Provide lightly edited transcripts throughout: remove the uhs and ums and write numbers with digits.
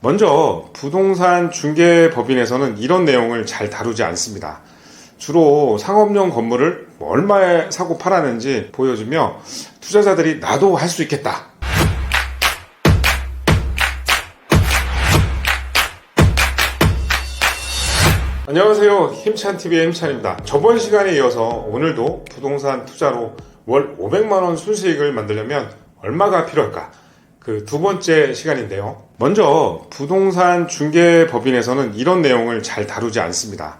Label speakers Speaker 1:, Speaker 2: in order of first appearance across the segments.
Speaker 1: 먼저 부동산 중개법인에서는 이런 내용을 잘 다루지 않습니다. 주로 상업용 건물을 얼마에 사고 팔았는지 보여주며 투자자들이 나도 할 수 있겠다, 안녕하세요, 힘찬TV의 힘찬입니다. 저번 시간에 이어서 오늘도 부동산 투자로 월 500만원 순수익을 만들려면 얼마가 필요할까? 그 두 번째 시간인데요. 먼저 부동산 중개법인에서는 이런 내용을 잘 다루지 않습니다.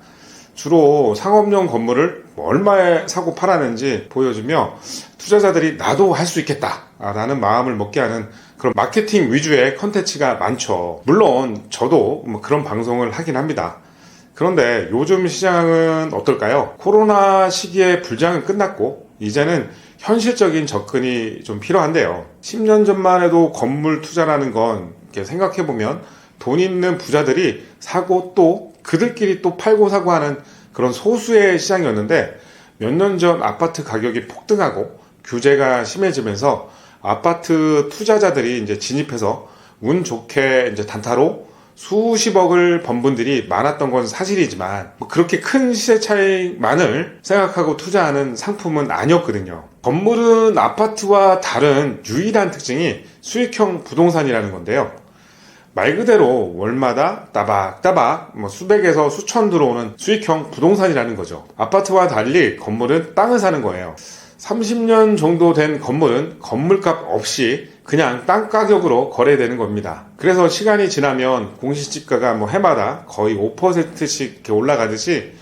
Speaker 1: 주로 상업용 건물을 얼마에 사고 팔았는지 보여주며 투자자들이 나도 할 수 있겠다 라는 마음을 먹게 하는 그런 마케팅 위주의 컨텐츠가 많죠. 물론 저도 그런 방송을 하긴 합니다. 그런데 요즘 시장은 어떨까요? 코로나 시기에 불장은 끝났고 이제는 현실적인 접근이 좀 필요한데요. 10년 전만 해도 건물 투자라는 건 이렇게 생각해보면 돈 있는 부자들이 사고 또 그들끼리 또 팔고 사고 하는 그런 소수의 시장이었는데, 몇 년 전 아파트 가격이 폭등하고 규제가 심해지면서 아파트 투자자들이 이제 진입해서 운 좋게 이제 단타로 수십억을 번 분들이 많았던 건 사실이지만 그렇게 큰 시세 차익만을 생각하고 투자하는 상품은 아니었거든요. 건물은 아파트와 다른 유일한 특징이 수익형 부동산이라는 건데요. 말 그대로 월마다 따박따박 수백에서 수천 들어오는 수익형 부동산이라는 거죠. 아파트와 달리 건물은 땅을 사는 거예요. 30년 정도 된 건물은 건물값 없이 그냥 땅 가격으로 거래되는 겁니다. 그래서 시간이 지나면 공시지가가 해마다 거의 5%씩 이렇게 올라가듯이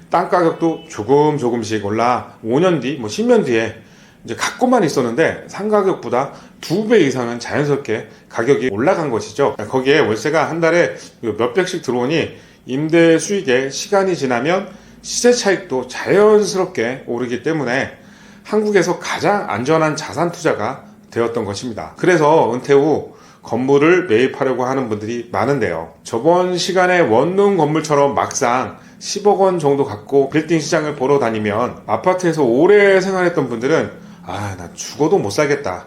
Speaker 1: 땅 가격도 조금씩 올라 5년 뒤, 10년 뒤에 이제 갖고만 있었는데 상가격보다 2배 이상은 자연스럽게 가격이 올라간 것이죠. 거기에 월세가 한 달에 몇백씩 들어오니 임대 수익에 시간이 지나면 시세 차익도 자연스럽게 오르기 때문에 한국에서 가장 안전한 자산 투자가 되었던 것입니다. 그래서 은퇴 후 건물을 매입하려고 하는 분들이 많은데요. 저번 시간에 원룸 건물처럼 막상 10억 원 정도 갖고 빌딩 시장을 보러 다니면 아파트에서 오래 생활했던 분들은 나 죽어도 못 살겠다,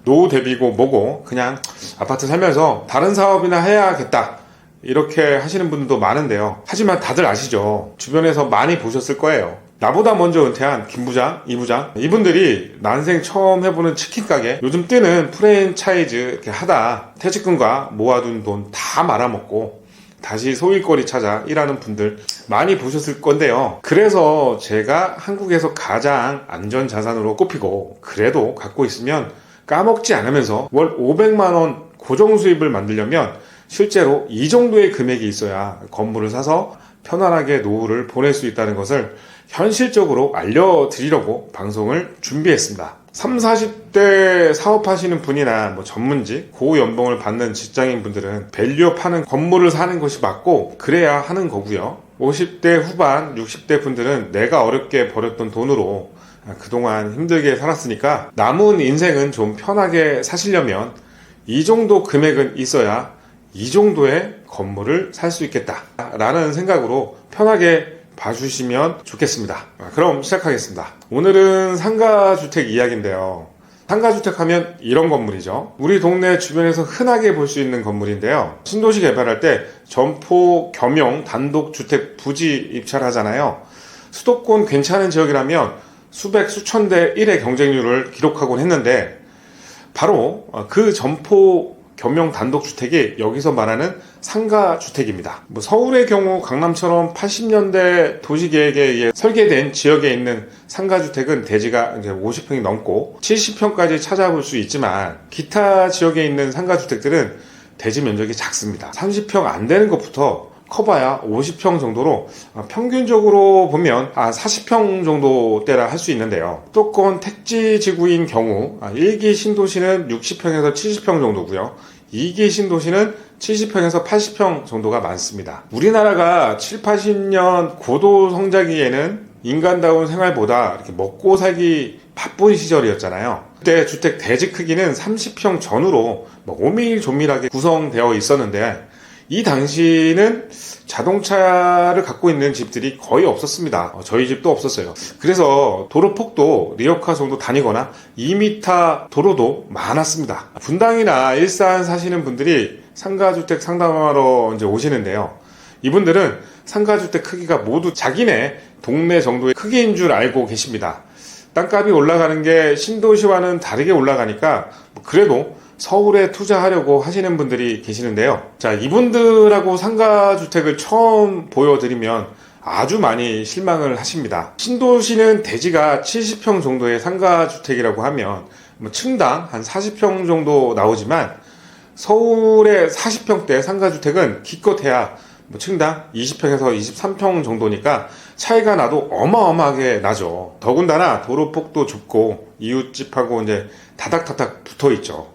Speaker 1: 노후 대비고 뭐고 그냥 아파트 살면서 다른 사업이나 해야겠다, 이렇게 하시는 분들도 많은데요. 하지만 다들 아시죠? 주변에서 많이 보셨을 거예요. 나보다 먼저 은퇴한 김 부장, 이 부장, 이분들이 난생 처음 해보는 치킨 가게, 요즘 뜨는 프랜차이즈 이렇게 하다 퇴직금과 모아둔 돈 다 말아먹고 다시 소일거리 찾아 일하는 분들 많이 보셨을 건데요. 그래서 제가 한국에서 가장 안전 자산으로 꼽히고 그래도 갖고 있으면 까먹지 않으면서 월 500만원 고정 수입을 만들려면 실제로 이 정도의 금액이 있어야 건물을 사서 편안하게 노후를 보낼 수 있다는 것을 현실적으로 알려드리려고 방송을 준비했습니다. 30, 40대 사업하시는 분이나 전문직, 고연봉을 받는 직장인 분들은 밸류업 하는 건물을 사는 것이 맞고 그래야 하는 거고요. 50대 후반, 60대 분들은 내가 어렵게 벌였던 돈으로 그동안 힘들게 살았으니까 남은 인생은 좀 편하게 사시려면 이 정도 금액은 있어야 이 정도의 건물을 살 수 있겠다 라는 생각으로 편하게 봐주시면 좋겠습니다. 그럼 시작하겠습니다. 오늘은 상가주택 이야기인데요. 상가주택 하면 이런 건물이죠. 우리 동네 주변에서 흔하게 볼 수 있는 건물인데요. 신도시 개발할 때 점포 겸용 단독주택 부지 입찰하잖아요. 수도권 괜찮은 지역이라면 수백 수천 대 1의 경쟁률을 기록하곤 했는데 바로 그 점포 겸용 단독주택이 여기서 말하는 상가주택입니다. 서울의 경우 강남처럼 80년대 도시계획에 의해 설계된 지역에 있는 상가주택은 대지가 이제 50평이 넘고 70평까지 찾아볼 수 있지만 기타 지역에 있는 상가주택들은 대지 면적이 작습니다. 30평 안 되는 것부터 커봐야 50평 정도로 평균적으로 보면 40평 정도대라 할 수 있는데요. 수도권 택지 지구인 경우 1기 신도시는 60평에서 70평 정도고요. 2기 신도시는 70평에서 80평 정도가 많습니다. 우리나라가 7, 80년 고도 성장기에는 인간다운 생활보다 이렇게 먹고 살기 바쁜 시절이었잖아요. 그때 주택 대지 크기는 30평 전후로 오밀조밀하게 구성되어 있었는데 이 당시는 자동차를 갖고 있는 집들이 거의 없었습니다. 저희 집도 없었어요. 그래서 도로폭도 리어카 정도 다니거나 2m 도로도 많았습니다. 분당이나 일산 사시는 분들이 상가주택 상담하러 이제 오시는데요. 이분들은 상가주택 크기가 모두 자기네 동네 정도의 크기인 줄 알고 계십니다. 땅값이 올라가는 게 신도시와는 다르게 올라가니까 그래도 서울에 투자하려고 하시는 분들이 계시는데요. 자, 이분들하고 상가주택을 처음 보여드리면 아주 많이 실망을 하십니다. 신도시는 대지가 70평 정도의 상가주택이라고 하면 층당 한 40평 정도 나오지만 서울의 40평대 상가주택은 기껏해야 층당 20평에서 23평 정도니까 차이가 나도 어마어마하게 나죠. 더군다나 도로폭도 좁고 이웃집하고 이제 다닥다닥 붙어 있죠.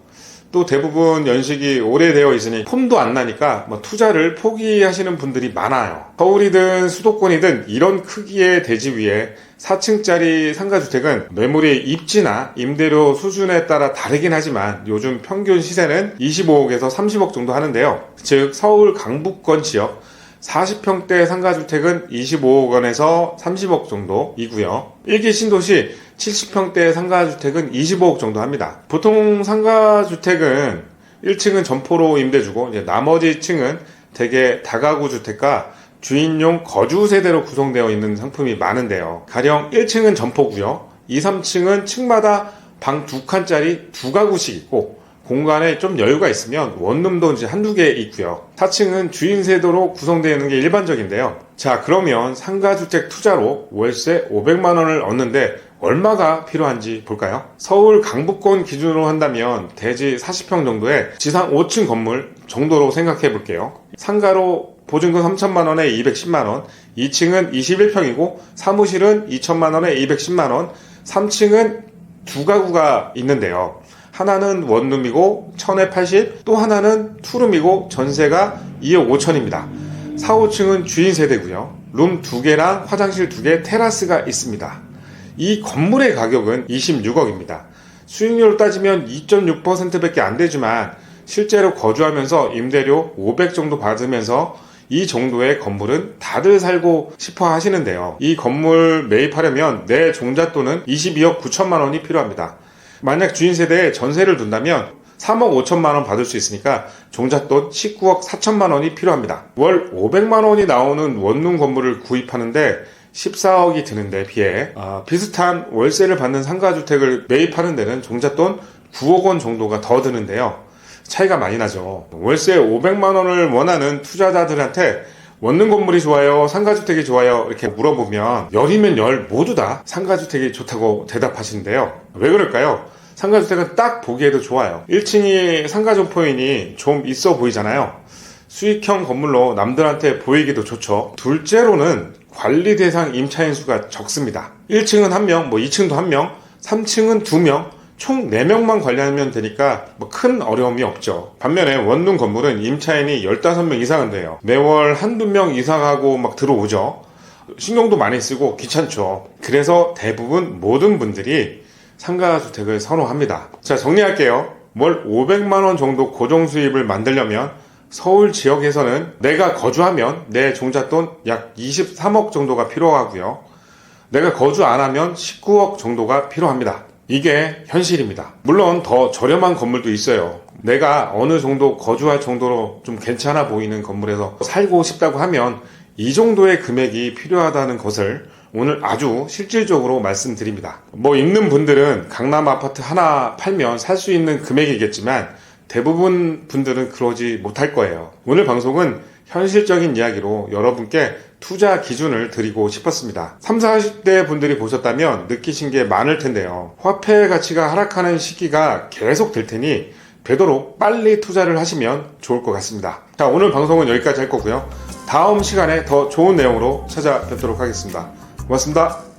Speaker 1: 또 대부분 연식이 오래되어 있으니 폼도 안 나니까 투자를 포기하시는 분들이 많아요. 서울이든 수도권이든 이런 크기의 대지 위에 4층짜리 상가주택은 매물의 입지나 임대료 수준에 따라 다르긴 하지만 요즘 평균 시세는 25억에서 30억 정도 하는데요. 즉 서울 강북권 지역 40평대 상가주택은 25억 원에서 30억 정도이고요. 일기 신도시 70평대 상가주택은 25억 정도 합니다. 보통 상가주택은 1층은 점포로 임대주고 이제 나머지 층은 대개 다가구 주택과 주인용 거주 세대로 구성되어 있는 상품이 많은데요. 가령 1층은 점포고요. 2, 3층은 층마다 방 2칸짜리 2가구씩 있고 공간에 좀 여유가 있으면 원룸도 이제 한두 개 있고요. 4층은 주인 세대로 구성되어 있는 게 일반적인데요. 자, 그러면 상가주택 투자로 월세 500만 원을 얻는데 얼마가 필요한지 볼까요? 서울 강북권 기준으로 한다면 대지 40평 정도의 지상 5층 건물 정도로 생각해 볼게요. 상가로 보증금 3천만 원에 210만 원, 2층은 21평이고 사무실은 2천만 원에 210만 원, 3층은 2가구가 있는데요. 하나는 원룸이고 1000에 80, 또 하나는 투룸이고 전세가 2억 5천입니다. 4, 5층은 주인 세대고요. 룸 2개랑 화장실 2개, 테라스가 있습니다. 이 건물의 가격은 26억입니다. 수익률로 따지면 2.6%밖에 안 되지만 실제로 거주하면서 임대료 500 정도 받으면서 이 정도의 건물은 다들 살고 싶어 하시는데요. 이 건물 매입하려면 내 종잣돈은 22억 9천만 원이 필요합니다. 만약 주인 세대에 전세를 둔다면 3억 5천만 원 받을 수 있으니까 종잣돈 19억 4천만 원이 필요합니다. 월 500만 원이 나오는 원룸 건물을 구입하는데 14억이 드는데 비해 비슷한 월세를 받는 상가주택을 매입하는 데는 종잣돈 9억 원 정도가 더 드는데요. 차이가 많이 나죠. 월세 500만 원을 원하는 투자자들한테 원룸 건물이 좋아요, 상가주택이 좋아요 이렇게 물어보면 열이면 열 모두 다 상가주택이 좋다고 대답하시는데요. 왜 그럴까요? 상가주택은 딱 보기에도 좋아요. 1층이 상가점포이니 좀 있어 보이잖아요. 수익형 건물로 남들한테 보이기도 좋죠. 둘째로는 관리 대상 임차인 수가 적습니다. 1층은 1명, 2층도 1명, 3층은 2명, 총 4명만 관리하면 되니까 큰 어려움이 없죠. 반면에 원룸 건물은 임차인이 15명 이상은 돼요. 매월 한두 명 이상하고 들어오죠. 신경도 많이 쓰고 귀찮죠. 그래서 대부분 모든 분들이 상가주택을 선호합니다. 자, 정리할게요. 월 500만 원 정도 고정 수입을 만들려면 서울 지역에서는 내가 거주하면 내 종잣돈 약 23억 정도가 필요하고요. 내가 거주 안 하면 19억 정도가 필요합니다. 이게 현실입니다. 물론 더 저렴한 건물도 있어요. 내가 어느 정도 거주할 정도로 좀 괜찮아 보이는 건물에서 살고 싶다고 하면 이 정도의 금액이 필요하다는 것을 오늘 아주 실질적으로 말씀드립니다. 있는 분들은 강남 아파트 하나 팔면 살 수 있는 금액이겠지만 대부분 분들은 그러지 못할 거예요. 오늘 방송은 현실적인 이야기로 여러분께 투자 기준을 드리고 싶었습니다. 30, 40대 분들이 보셨다면 느끼신 게 많을 텐데요. 화폐 가치가 하락하는 시기가 계속 될 테니 되도록 빨리 투자를 하시면 좋을 것 같습니다. 자, 오늘 방송은 여기까지 할 거고요. 다음 시간에 더 좋은 내용으로 찾아뵙도록 하겠습니다. 고맙습니다.